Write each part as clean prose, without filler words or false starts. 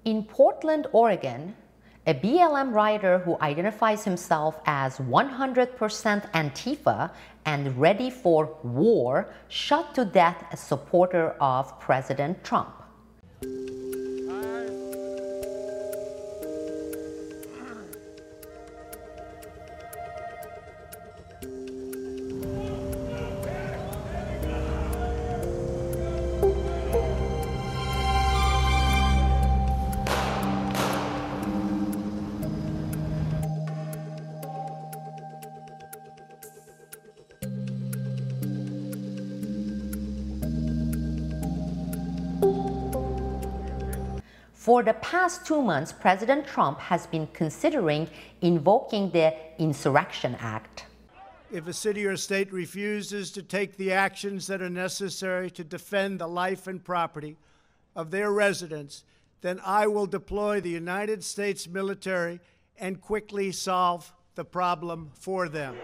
In Portland, Oregon, a BLM rioter who identifies himself as 100% Antifa and ready for war shot to death a supporter of President Trump. For the past 2 months, President Trump has been considering invoking the Insurrection Act. If a city or state refuses to take the actions that are necessary to defend the life and property of their residents, then I will deploy the United States military and quickly solve the problem for them.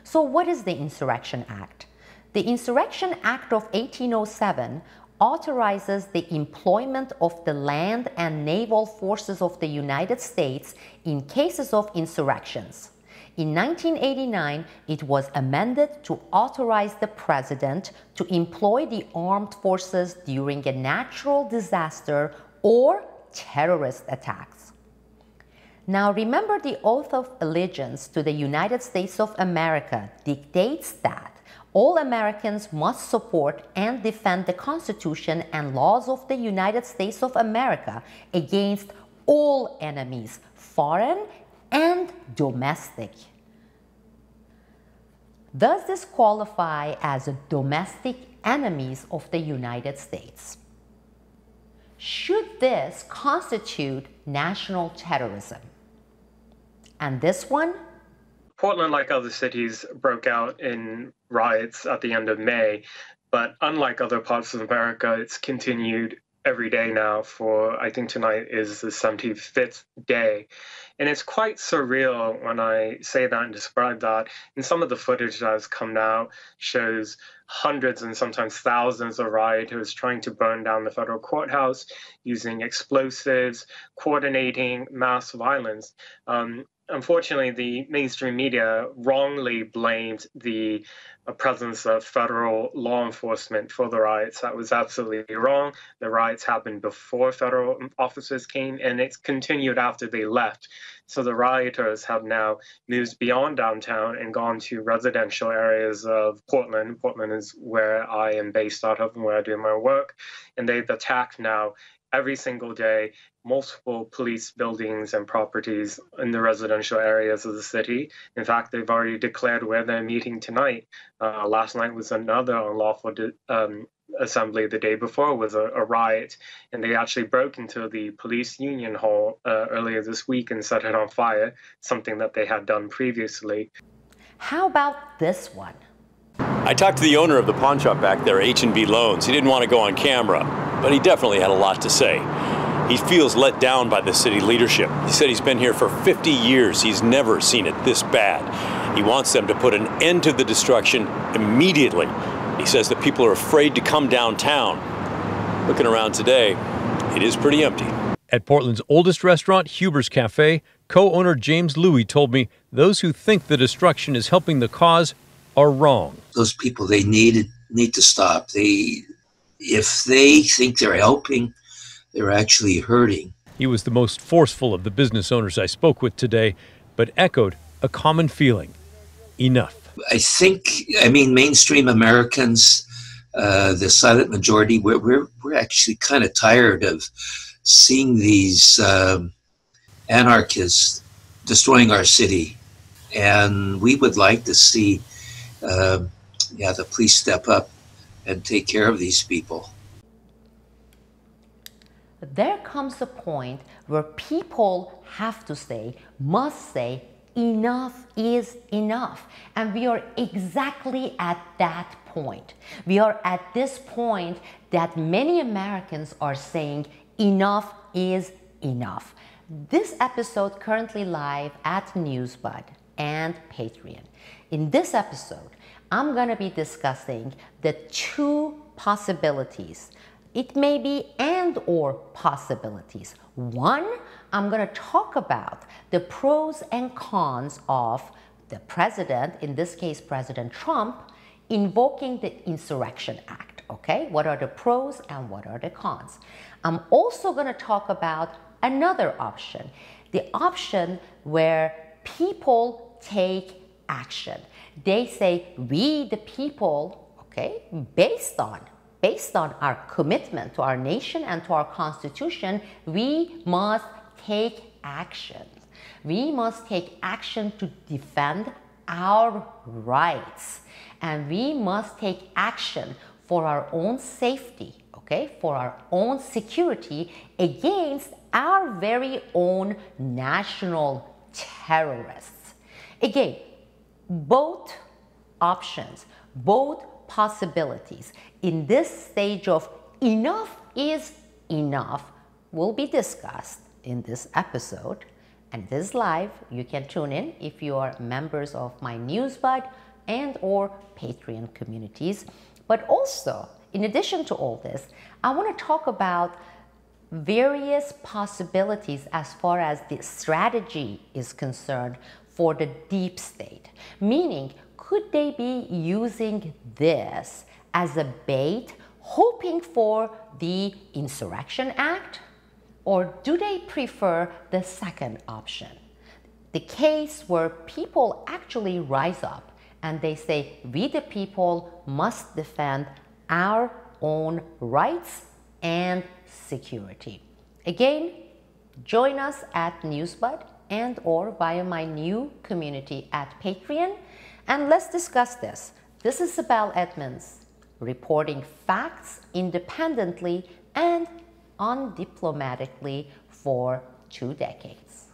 So what is the Insurrection Act? The Insurrection Act of 1807 authorizes the employment of the land and naval forces of the United States in cases of insurrections. In 1989, it was amended to authorize the president to employ the armed forces during a natural disaster or terrorist attacks. Now remember, the oath of allegiance to the United States of America dictates that all Americans must support and defend the Constitution and laws of the United States of America against all enemies, foreign and domestic. Does this qualify as domestic enemies of the United States? Should this constitute national terrorism? And this one? Portland, like other cities, broke out in riots at the end of May, but unlike other parts of America, it's continued every day now for, I think tonight is the 75th day. And it's quite surreal when I say that and describe that. And some of the footage that has come now shows hundreds and sometimes thousands of rioters trying to burn down the federal courthouse using explosives, coordinating mass violence. Unfortunately, the mainstream media wrongly blamed the presence of federal law enforcement for the riots. That was absolutely wrong. The riots happened before federal officers came, and it's continued after they left. So the rioters have now moved beyond downtown and gone to residential areas of Portland. Portland is where I am based out of and where I do my work. And they've attacked now every single day multiple police buildings and properties in the residential areas of the city. In fact, they've already declared where they're meeting tonight. Last night was another unlawful assembly. The day before was a riot, and they actually broke into the police union hall earlier this week and set it on fire, something that they had done previously. How about this one? I talked to the owner of the pawn shop back there, H&B Loans. He didn't want to go on camera, but he definitely had a lot to say. He feels let down by the city leadership. He said he's been here for 50 years. He's never seen it this bad. He wants them to put an end to the destruction immediately. He says that people are afraid to come downtown. Looking around today, it is pretty empty. At Portland's oldest restaurant, Huber's Cafe, co-owner James Louie told me those who think the destruction is helping the cause are wrong. Those people, they need to stop. If they think they're helping, they're actually hurting. He was the most forceful of the business owners I spoke with today, but echoed a common feeling: enough. I mean, mainstream Americans, the silent majority, we're actually kind of tired of seeing these anarchists destroying our city, and we would like to see, the police step up and take care of these people. There comes a point where people have to say, must say, enough is enough. And we are exactly at that point. We are at this point that many Americans are saying enough is enough. This episode currently live at Newsbud and Patreon. In this episode, I'm going to be discussing the two possibilities It may be and/or possibilities. One, I'm going to talk about the pros and cons of the president, in this case President Trump, invoking the Insurrection Act, okay? What are the pros and what are the cons? I'm also going to talk about another option, the option where people take action. They say, we the people, okay, based on our commitment to our nation and to our Constitution, we must take action. We must take action to defend our rights. And we must take action for our own safety, okay, for our own security against our very own national terrorists. Again, both options, both possibilities in this stage of enough is enough will be discussed in this episode. And this is live. You can tune in if you are members of my Newsbud and or Patreon communities. But also, in addition to all this, I want to talk about various possibilities as far as the strategy is concerned for the deep state. Meaning, could they be using this as a bait, hoping for the Insurrection Act? Or do they prefer the second option? The case where people actually rise up and they say, we the people must defend our own rights and security. Again, join us at Newsbud and or via my new community at Patreon, and let's discuss this. This is Sibel Edmonds, reporting facts independently and undiplomatically for 2 decades.